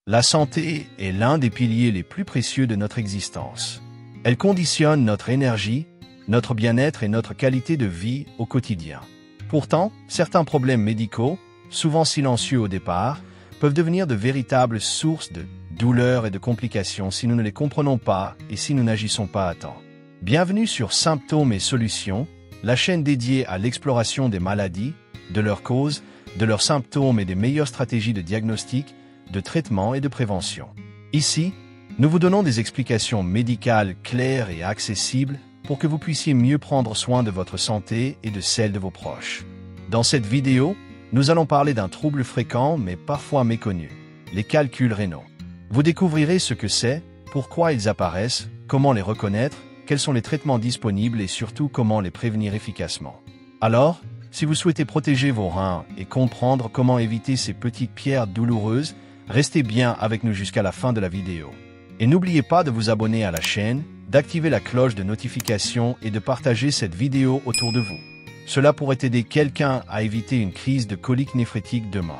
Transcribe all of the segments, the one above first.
La santé est l'un des piliers les plus précieux de notre existence. Elle conditionne notre énergie, notre bien-être et notre qualité de vie au quotidien. Pourtant, certains problèmes médicaux, souvent silencieux au départ, peuvent devenir de véritables sources de douleurs et de complications si nous ne les comprenons pas et si nous n'agissons pas à temps. Bienvenue sur Symptômes et Solutions, la chaîne dédiée à l'exploration des maladies, de leurs causes, de leurs symptômes et des meilleures stratégies de diagnostic, de traitement et de prévention. Ici, nous vous donnons des explications médicales claires et accessibles pour que vous puissiez mieux prendre soin de votre santé et de celle de vos proches. Dans cette vidéo, nous allons parler d'un trouble fréquent mais parfois méconnu, les calculs rénaux. Vous découvrirez ce que c'est, pourquoi ils apparaissent, comment les reconnaître, quels sont les traitements disponibles et surtout comment les prévenir efficacement. Alors, si vous souhaitez protéger vos reins et comprendre comment éviter ces petites pierres douloureuses, restez bien avec nous jusqu'à la fin de la vidéo. Et n'oubliez pas de vous abonner à la chaîne, d'activer la cloche de notification et de partager cette vidéo autour de vous. Cela pourrait aider quelqu'un à éviter une crise de colique néphrétique demain.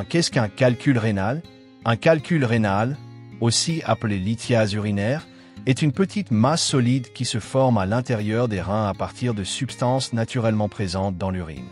Qu'est-ce qu'un calcul rénal? Un calcul rénal, aussi appelé lithiase urinaire, est une petite masse solide qui se forme à l'intérieur des reins à partir de substances naturellement présentes dans l'urine.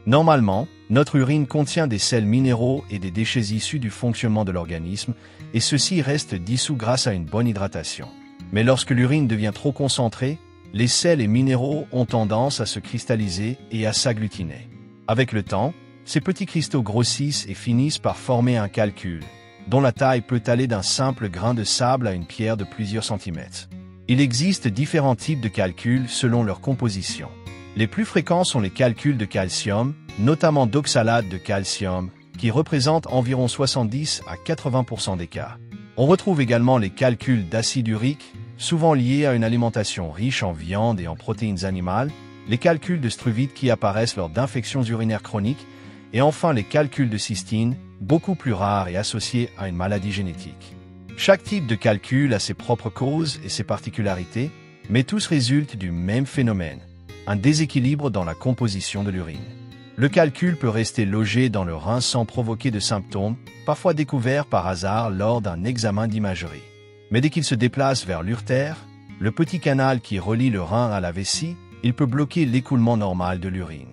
Normalement, notre urine contient des sels minéraux et des déchets issus du fonctionnement de l'organisme, et ceux-ci restent dissous grâce à une bonne hydratation. Mais lorsque l'urine devient trop concentrée, les sels et minéraux ont tendance à se cristalliser et à s'agglutiner. Avec le temps, ces petits cristaux grossissent et finissent par former un calcul, dont la taille peut aller d'un simple grain de sable à une pierre de plusieurs centimètres. Il existe différents types de calculs selon leur composition. Les plus fréquents sont les calculs de calcium, notamment d'oxalate de calcium, qui représentent environ 70 à 80% des cas. On retrouve également les calculs d'acide urique, souvent liés à une alimentation riche en viande et en protéines animales, les calculs de struvite qui apparaissent lors d'infections urinaires chroniques, et enfin les calculs de cystine, beaucoup plus rares et associés à une maladie génétique. Chaque type de calcul a ses propres causes et ses particularités, mais tous résultent du même phénomène, un déséquilibre dans la composition de l'urine. Le calcul peut rester logé dans le rein sans provoquer de symptômes, parfois découverts par hasard lors d'un examen d'imagerie. Mais dès qu'il se déplace vers l'urtère, le petit canal qui relie le rein à la vessie, il peut bloquer l'écoulement normal de l'urine.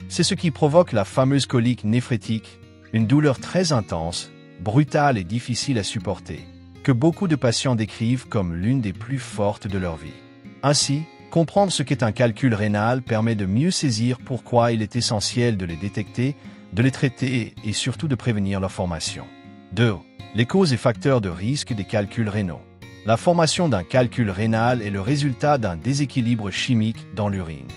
C'est ce qui provoque la fameuse colique néphrétique, une douleur très intense, brutale et difficile à supporter, que beaucoup de patients décrivent comme l'une des plus fortes de leur vie. Ainsi, comprendre ce qu'est un calcul rénal permet de mieux saisir pourquoi il est essentiel de les détecter, de les traiter et surtout de prévenir leur formation. 2. Les causes et facteurs de risque des calculs rénaux. La formation d'un calcul rénal est le résultat d'un déséquilibre chimique dans l'urine.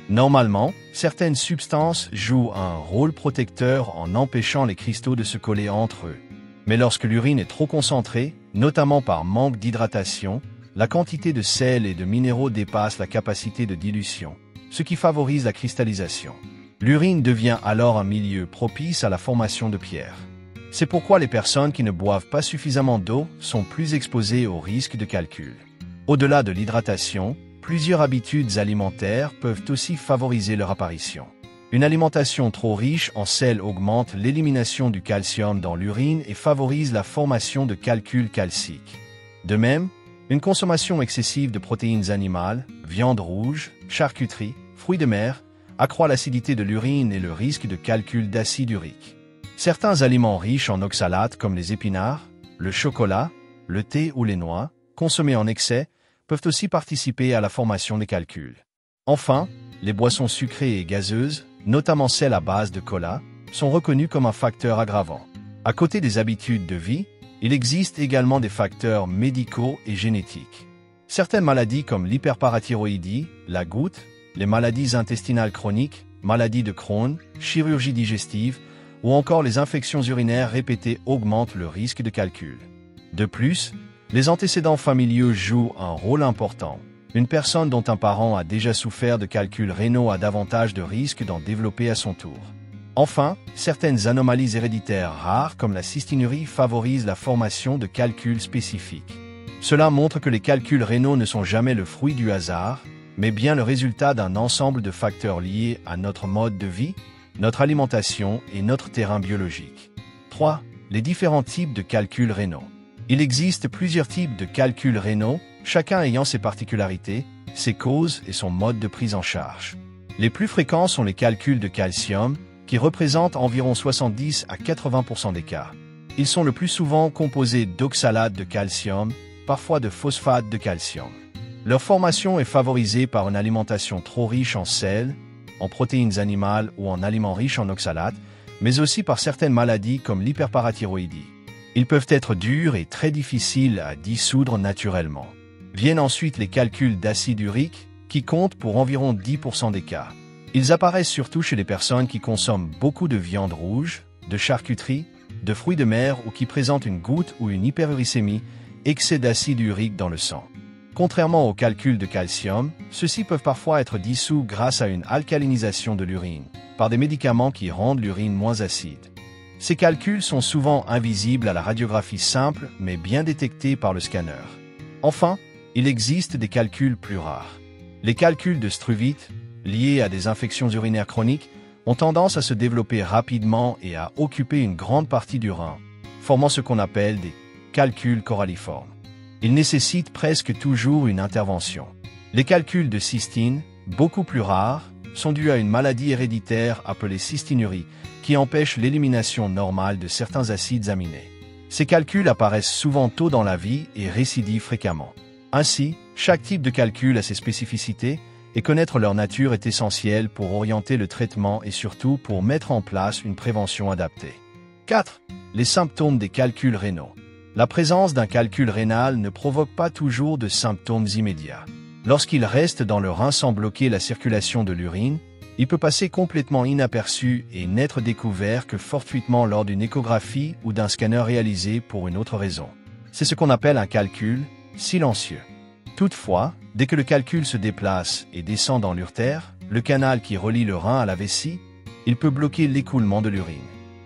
Normalement, certaines substances jouent un rôle protecteur en empêchant les cristaux de se coller entre eux. Mais lorsque l'urine est trop concentrée, notamment par manque d'hydratation, la quantité de sels et de minéraux dépasse la capacité de dilution, ce qui favorise la cristallisation. L'urine devient alors un milieu propice à la formation de pierres. C'est pourquoi les personnes qui ne boivent pas suffisamment d'eau sont plus exposées au risque de calcul. Au-delà de l'hydratation, plusieurs habitudes alimentaires peuvent aussi favoriser leur apparition. Une alimentation trop riche en sel augmente l'élimination du calcium dans l'urine et favorise la formation de calculs calciques. De même, une consommation excessive de protéines animales, viande rouge, charcuterie, fruits de mer, accroît l'acidité de l'urine et le risque de calcul d'acide urique. Certains aliments riches en oxalate comme les épinards, le chocolat, le thé ou les noix, consommés en excès, peuvent aussi participer à la formation des calculs. Enfin, les boissons sucrées et gazeuses, notamment celles à base de cola, sont reconnues comme un facteur aggravant. À côté des habitudes de vie, il existe également des facteurs médicaux et génétiques. Certaines maladies comme l'hyperparathyroïdie, la goutte, les maladies intestinales chroniques, maladies de Crohn, chirurgie digestive ou encore les infections urinaires répétées augmentent le risque de calcul. De plus, les antécédents familiaux jouent un rôle important. Une personne dont un parent a déjà souffert de calculs rénaux a davantage de risques d'en développer à son tour. Enfin, certaines anomalies héréditaires rares comme la cystinurie favorisent la formation de calculs spécifiques. Cela montre que les calculs rénaux ne sont jamais le fruit du hasard, mais bien le résultat d'un ensemble de facteurs liés à notre mode de vie, notre alimentation et notre terrain biologique. 3. les différents types de calculs rénaux. Il existe plusieurs types de calculs rénaux, chacun ayant ses particularités, ses causes et son mode de prise en charge. Les plus fréquents sont les calculs de calcium, qui représentent environ 70 à 80% des cas. Ils sont le plus souvent composés d'oxalate de calcium, parfois de phosphate de calcium. Leur formation est favorisée par une alimentation trop riche en sel, en protéines animales ou en aliments riches en oxalate, mais aussi par certaines maladies comme l'hyperparathyroïdie. Ils peuvent être durs et très difficiles à dissoudre naturellement. Viennent ensuite les calculs d'acide urique, qui comptent pour environ 10% des cas. Ils apparaissent surtout chez les personnes qui consomment beaucoup de viande rouge, de charcuterie, de fruits de mer ou qui présentent une goutte ou une hyperuricémie, excès d'acide urique dans le sang. Contrairement aux calculs de calcium, ceux-ci peuvent parfois être dissous grâce à une alcalinisation de l'urine, par des médicaments qui rendent l'urine moins acide. Ces calculs sont souvent invisibles à la radiographie simple, mais bien détectés par le scanner. Enfin, il existe des calculs plus rares. Les calculs de struvite, liés à des infections urinaires chroniques, ont tendance à se développer rapidement et à occuper une grande partie du rein, formant ce qu'on appelle des calculs coralliformes. Ils nécessitent presque toujours une intervention. Les calculs de cystine, beaucoup plus rares, sont dus à une maladie héréditaire appelée cystinurie, qui empêche l'élimination normale de certains acides aminés. Ces calculs apparaissent souvent tôt dans la vie et récidivent fréquemment. Ainsi, chaque type de calcul a ses spécificités, et connaître leur nature est essentiel pour orienter le traitement et surtout pour mettre en place une prévention adaptée. 4. Les symptômes des calculs rénaux. La présence d'un calcul rénal ne provoque pas toujours de symptômes immédiats. Lorsqu'il reste dans le rein sans bloquer la circulation de l'urine, il peut passer complètement inaperçu et n'être découvert que fortuitement lors d'une échographie ou d'un scanner réalisé pour une autre raison. C'est ce qu'on appelle un calcul silencieux. Toutefois, dès que le calcul se déplace et descend dans l'urtère, le canal qui relie le rein à la vessie, il peut bloquer l'écoulement de l'urine.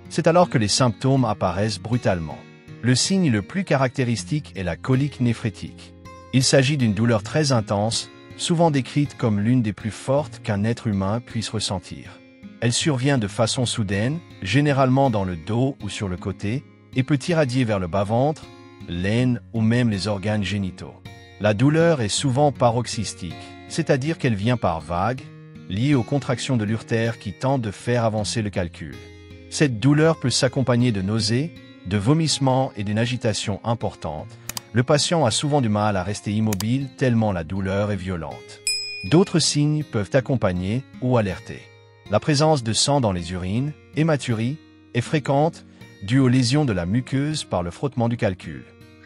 C'est alors que les symptômes apparaissent brutalement. Le signe le plus caractéristique est la colique néphrétique. Il s'agit d'une douleur très intense, souvent décrite comme l'une des plus fortes qu'un être humain puisse ressentir. Elle survient de façon soudaine, généralement dans le dos ou sur le côté, et peut irradier vers le bas-ventre, l'aine ou même les organes génitaux. La douleur est souvent paroxystique, c'est-à-dire qu'elle vient par vagues, liée aux contractions de l'urtère qui tentent de faire avancer le calcul. Cette douleur peut s'accompagner de nausées, de vomissements et d'une agitation importante. Le patient a souvent du mal à rester immobile tellement la douleur est violente. D'autres signes peuvent accompagner ou alerter. La présence de sang dans les urines, hématurie, est fréquente, due aux lésions de la muqueuse par le frottement du calcul.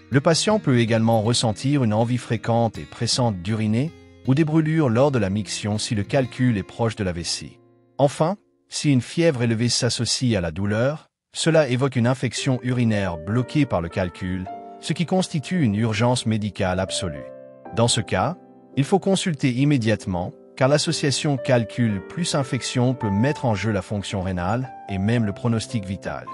Le patient peut également ressentir une envie fréquente et pressante d'uriner ou des brûlures lors de la miction si le calcul est proche de la vessie. Enfin, si une fièvre élevée s'associe à la douleur, cela évoque une infection urinaire bloquée par le calcul, ce qui constitue une urgence médicale absolue. Dans ce cas, il faut consulter immédiatement, car l'association calcul plus infection peut mettre en jeu la fonction rénale et même le pronostic vital.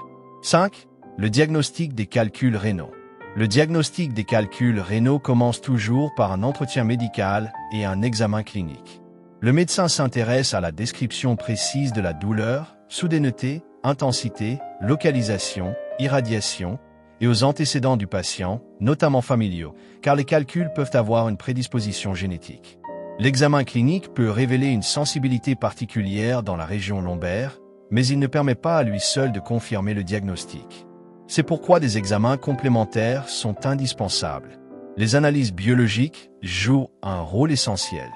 5. Le diagnostic des calculs rénaux. Le diagnostic des calculs rénaux commence toujours par un entretien médical et un examen clinique. Le médecin s'intéresse à la description précise de la douleur, soudaineté, intensité, localisation, irradiation et aux antécédents du patient, notamment familiaux, car les calculs peuvent avoir une prédisposition génétique. L'examen clinique peut révéler une sensibilité particulière dans la région lombaire, mais il ne permet pas à lui seul de confirmer le diagnostic. C'est pourquoi des examens complémentaires sont indispensables. Les analyses biologiques jouent un rôle essentiel.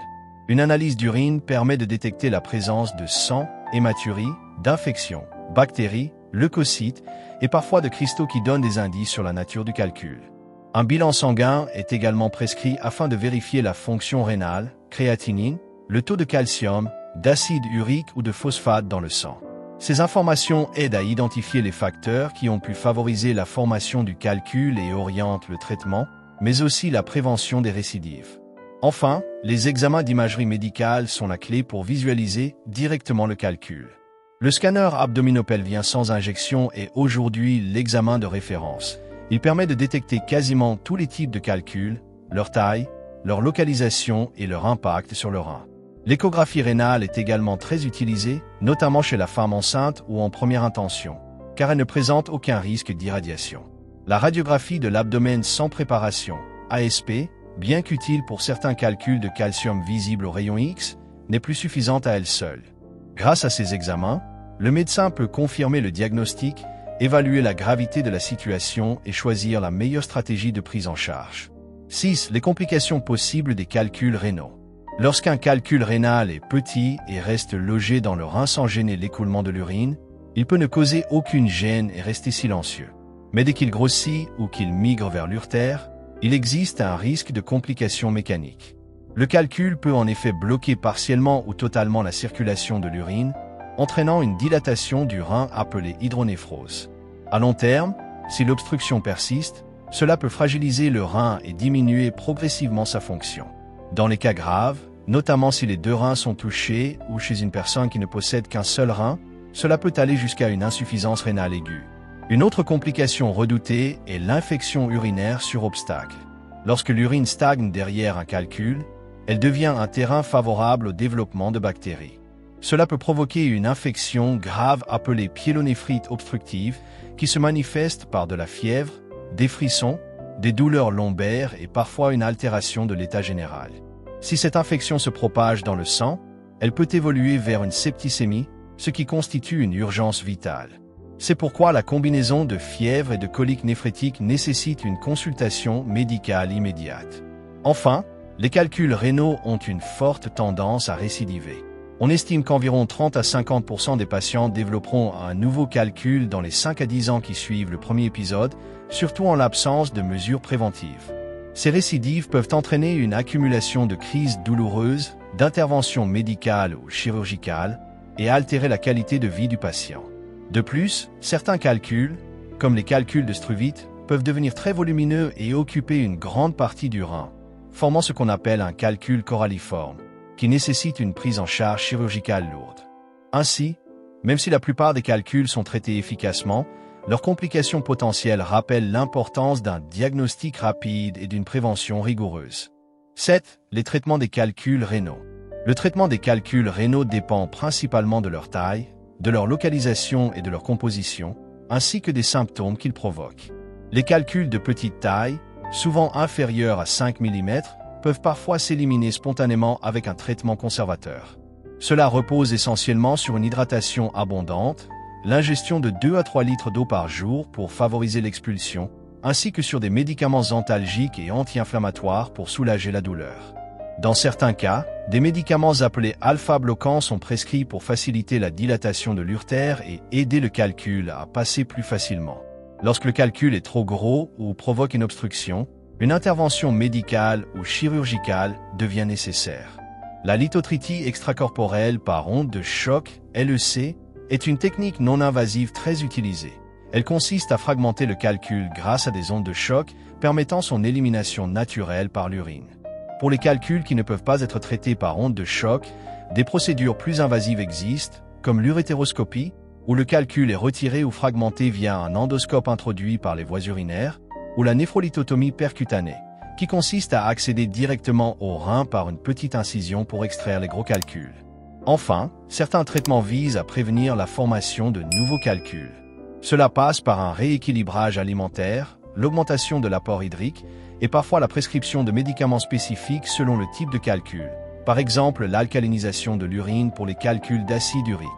Une analyse d'urine permet de détecter la présence de sang, hématurie, d'infections, bactéries, leucocytes et parfois de cristaux qui donnent des indices sur la nature du calcul. Un bilan sanguin est également prescrit afin de vérifier la fonction rénale, créatinine, le taux de calcium, d'acide urique ou de phosphate dans le sang. Ces informations aident à identifier les facteurs qui ont pu favoriser la formation du calcul et orientent le traitement, mais aussi la prévention des récidives. Enfin, les examens d'imagerie médicale sont la clé pour visualiser directement le calcul. Le scanner abdominopelvien sans injection est aujourd'hui l'examen de référence. Il permet de détecter quasiment tous les types de calculs, leur taille, leur localisation et leur impact sur le rein. L'échographie rénale est également très utilisée, notamment chez la femme enceinte ou en première intention, car elle ne présente aucun risque d'irradiation. La radiographie de l'abdomen sans préparation, ASP, bien qu'utile pour certains calculs de calcium visibles au rayon X, n'est plus suffisante à elle seule. Grâce à ces examens, le médecin peut confirmer le diagnostic, évaluer la gravité de la situation et choisir la meilleure stratégie de prise en charge. 6. Les complications possibles des calculs rénaux. Lorsqu'un calcul rénal est petit et reste logé dans le rein sans gêner l'écoulement de l'urine, il peut ne causer aucune gêne et rester silencieux. Mais dès qu'il grossit ou qu'il migre vers l'urtère, il existe un risque de complications mécaniques. Le calcul peut en effet bloquer partiellement ou totalement la circulation de l'urine, entraînant une dilatation du rein appelée hydronéphrose. À long terme, si l'obstruction persiste, cela peut fragiliser le rein et diminuer progressivement sa fonction. Dans les cas graves, notamment si les deux reins sont touchés ou chez une personne qui ne possède qu'un seul rein, cela peut aller jusqu'à une insuffisance rénale aiguë. Une autre complication redoutée est l'infection urinaire sur obstacle. Lorsque l'urine stagne derrière un calcul, elle devient un terrain favorable au développement de bactéries. Cela peut provoquer une infection grave appelée pyélonéphrite obstructive qui se manifeste par de la fièvre, des frissons, des douleurs lombaires et parfois une altération de l'état général. Si cette infection se propage dans le sang, elle peut évoluer vers une septicémie, ce qui constitue une urgence vitale. C'est pourquoi la combinaison de fièvre et de coliques néphrétiques nécessite une consultation médicale immédiate. Enfin, les calculs rénaux ont une forte tendance à récidiver. On estime qu'environ 30 à 50% des patients développeront un nouveau calcul dans les 5 à 10 ans qui suivent le premier épisode, surtout en l'absence de mesures préventives. Ces récidives peuvent entraîner une accumulation de crises douloureuses, d'interventions médicales ou chirurgicales, et altérer la qualité de vie du patient. De plus, certains calculs, comme les calculs de Struvit, peuvent devenir très volumineux et occuper une grande partie du rein, formant ce qu'on appelle un calcul coralliforme, qui nécessite une prise en charge chirurgicale lourde. Ainsi, même si la plupart des calculs sont traités efficacement, leurs complications potentielles rappellent l'importance d'un diagnostic rapide et d'une prévention rigoureuse. 7. Les traitements des calculs rénaux. Le traitement des calculs rénaux dépend principalement de leur taille, de leur localisation et de leur composition, ainsi que des symptômes qu'ils provoquent. Les calculs de petite taille, souvent inférieurs à 5 mm, peuvent parfois s'éliminer spontanément avec un traitement conservateur. Cela repose essentiellement sur une hydratation abondante, l'ingestion de 2 à 3 litres d'eau par jour pour favoriser l'expulsion, ainsi que sur des médicaments antalgiques et anti-inflammatoires pour soulager la douleur. Dans certains cas, des médicaments appelés alpha-bloquants sont prescrits pour faciliter la dilatation de l'urtère et aider le calcul à passer plus facilement. Lorsque le calcul est trop gros ou provoque une obstruction, une intervention médicale ou chirurgicale devient nécessaire. La lithotritie extracorporelle par onde de choc, LEC, est une technique non invasive très utilisée. Elle consiste à fragmenter le calcul grâce à des ondes de choc permettant son élimination naturelle par l'urine. Pour les calculs qui ne peuvent pas être traités par onde de choc, des procédures plus invasives existent, comme l'urétéroscopie, où le calcul est retiré ou fragmenté via un endoscope introduit par les voies urinaires, ou la néphrolithotomie percutanée, qui consiste à accéder directement au rein par une petite incision pour extraire les gros calculs. Enfin, certains traitements visent à prévenir la formation de nouveaux calculs. Cela passe par un rééquilibrage alimentaire, l'augmentation de l'apport hydrique et parfois la prescription de médicaments spécifiques selon le type de calcul, par exemple l'alcalinisation de l'urine pour les calculs d'acide urique.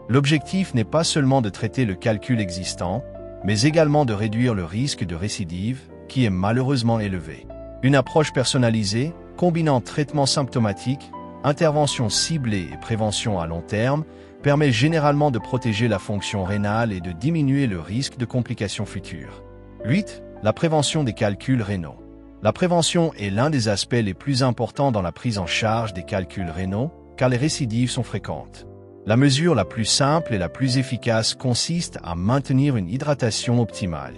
L'objectif n'est pas seulement de traiter le calcul existant, mais également de réduire le risque de récidive, qui est malheureusement élevé. Une approche personnalisée, combinant traitement symptomatique, intervention ciblée et prévention à long terme, permet généralement de protéger la fonction rénale et de diminuer le risque de complications futures. 8. La prévention des calculs rénaux. La prévention est l'un des aspects les plus importants dans la prise en charge des calculs rénaux, car les récidives sont fréquentes. La mesure la plus simple et la plus efficace consiste à maintenir une hydratation optimale.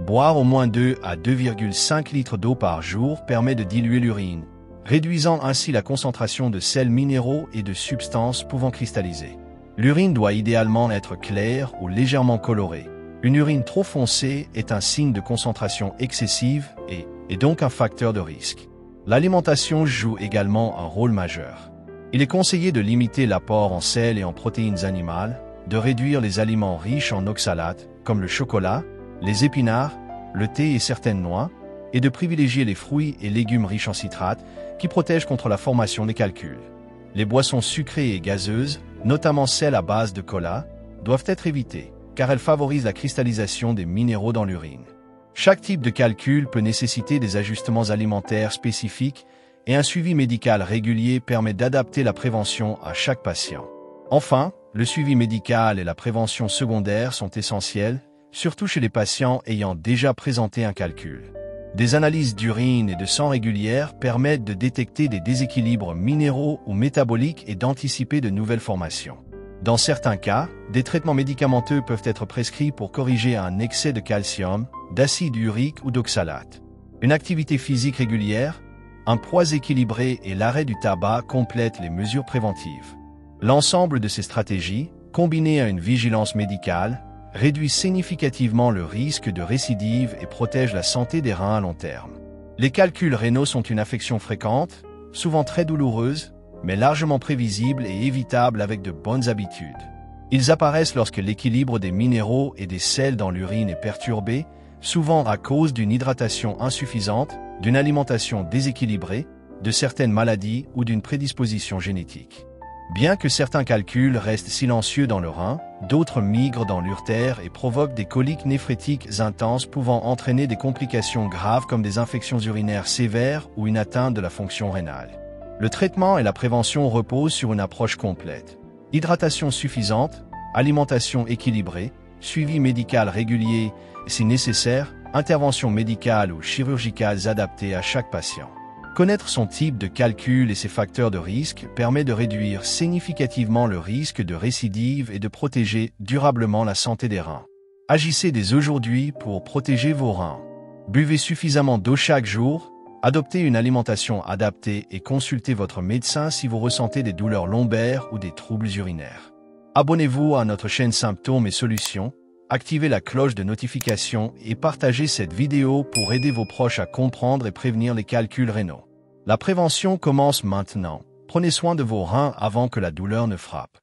Boire au moins 2 à 2,5 litres d'eau par jour permet de diluer l'urine, réduisant ainsi la concentration de sels minéraux et de substances pouvant cristalliser. L'urine doit idéalement être claire ou légèrement colorée. Une urine trop foncée est un signe de concentration excessive et donc un facteur de risque. L'alimentation joue également un rôle majeur. Il est conseillé de limiter l'apport en sel et en protéines animales, de réduire les aliments riches en oxalates, comme le chocolat, les épinards, le thé et certaines noix, et de privilégier les fruits et légumes riches en citrate, qui protègent contre la formation des calculs. Les boissons sucrées et gazeuses, notamment celles à base de cola, doivent être évitées, car elles favorisent la cristallisation des minéraux dans l'urine. Chaque type de calcul peut nécessiter des ajustements alimentaires spécifiques et un suivi médical régulier permet d'adapter la prévention à chaque patient. Enfin, le suivi médical et la prévention secondaire sont essentiels, surtout chez les patients ayant déjà présenté un calcul. Des analyses d'urine et de sang régulières permettent de détecter des déséquilibres minéraux ou métaboliques et d'anticiper de nouvelles formations. Dans certains cas, des traitements médicamenteux peuvent être prescrits pour corriger un excès de calcium, d'acide urique ou d'oxalate. Une activité physique régulière, un poids équilibré et l'arrêt du tabac complètent les mesures préventives. L'ensemble de ces stratégies, combinées à une vigilance médicale, réduit significativement le risque de récidive et protège la santé des reins à long terme. Les calculs rénaux sont une affection fréquente, souvent très douloureuse, mais largement prévisible et évitable avec de bonnes habitudes. Ils apparaissent lorsque l'équilibre des minéraux et des sels dans l'urine est perturbé, souvent à cause d'une hydratation insuffisante, d'une alimentation déséquilibrée, de certaines maladies ou d'une prédisposition génétique. Bien que certains calculs restent silencieux dans le rein, d'autres migrent dans l'urtère et provoquent des coliques néphrétiques intenses pouvant entraîner des complications graves comme des infections urinaires sévères ou une atteinte de la fonction rénale. Le traitement et la prévention reposent sur une approche complète. Hydratation suffisante, alimentation équilibrée, suivi médical régulier et, si nécessaire, intervention médicale ou chirurgicales adaptées à chaque patient. Connaître son type de calcul et ses facteurs de risque permet de réduire significativement le risque de récidive et de protéger durablement la santé des reins. Agissez dès aujourd'hui pour protéger vos reins. Buvez suffisamment d'eau chaque jour, adoptez une alimentation adaptée et consultez votre médecin si vous ressentez des douleurs lombaires ou des troubles urinaires. Abonnez-vous à notre chaîne Symptômes et Solutions, activez la cloche de notification et partagez cette vidéo pour aider vos proches à comprendre et prévenir les calculs rénaux. La prévention commence maintenant. Prenez soin de vos reins avant que la douleur ne frappe.